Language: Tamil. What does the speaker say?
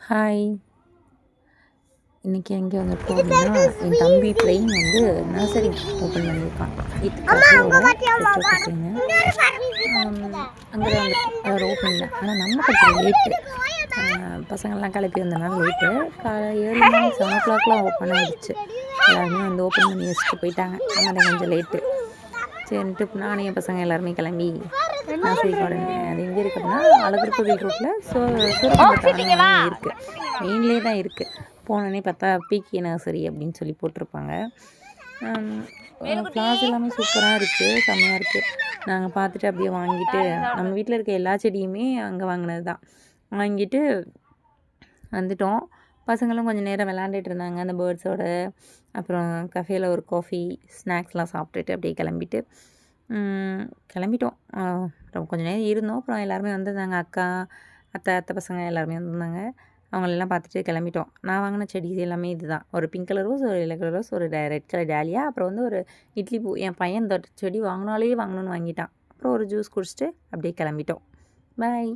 ஹாய். இன்றைக்கி எங்கே வந்திருக்கோம் அப்படின்னா, என் தம்பி ட்ரெயின் வந்து நர்சரி ஓப்பன் பண்ணியிருக்கான். கீர்த்திகாவோட பெற்றோர் ட்ரெயினு அங்கே தான் வந்திருக்கோம். அதோட ஓப்பனிங் தான். ஆனால் நம்ம கொஞ்சம் லேட்டு, பசங்கள்லாம் கிளப்பி வந்தனால லேட்டு. காலை ஏர்லி மார்னிங் 7 o'clockலாம் ஓப்பன் ஆகிடுச்சு. எல்லாருமே வந்து ஓப்பன் பண்ணி வச்சுட்டு போயிட்டாங்க. அதனால் கொஞ்சம் லேட்டு. சரின்ட்டு நானும் என் பசங்க எல்லாருமே கிளம்பி நர்சரி கார்டன் அது எங்கே இருக்குது அப்படின்னா அழகர் கோவில் ரோட்டில் சூரப்பந்தம் இருக்குது. மெயின்லேயே தான் இருக்குது. போனோடனே பார்த்தா பிகே நர்சரி அப்படின்னு சொல்லி போட்டிருப்பாங்க. ஃப்ளார்ஸ் எல்லாமே சூப்பராக இருக்குது, செம்மையாக இருக்குது. நாங்கள் பார்த்துட்டு அப்படியே வாங்கிட்டு, நம்ம வீட்டில் இருக்க எல்லா செடியுமே அங்கே வாங்கினது தான். வாங்கிட்டு வந்துட்டோம். பசங்களும் கொஞ்சம் நேரம் விளாண்டுட்டு இருந்தாங்க அந்த பேர்ட்ஸோட. அப்புறம் கஃபேயில் ஒரு காஃபி ஸ்நாக்ஸ்லாம் சாப்பிட்டுட்டு அப்படியே கிளம்பிட்டோம். கொஞ்சம் நேரம் இருந்தோம். அப்புறம் எல்லாருமே வந்திருந்தாங்க. அக்கா, அத்தை பசங்க எல்லாருமே வந்திருந்தாங்க. அவங்களெல்லாம் பார்த்துட்டு கிளம்பிட்டோம். நான் வாங்கின செடி எல்லாமே இது தான். ஒரு பிங்க் கலர் ரோஸ், ஒரு எல்லோ கலர் ரோஸ், ஒரு ரெட் கலர் டாலியா, அப்புறம் வந்து ஒரு இட்லி பூ. என் பையன் இந்த செடி வாங்கினாலே வாங்கணும்னு வாங்கிட்டான். அப்புறம் ஒரு ஜூஸ் குடிச்சிட்டு அப்படியே கிளம்பிட்டோம். பாய்.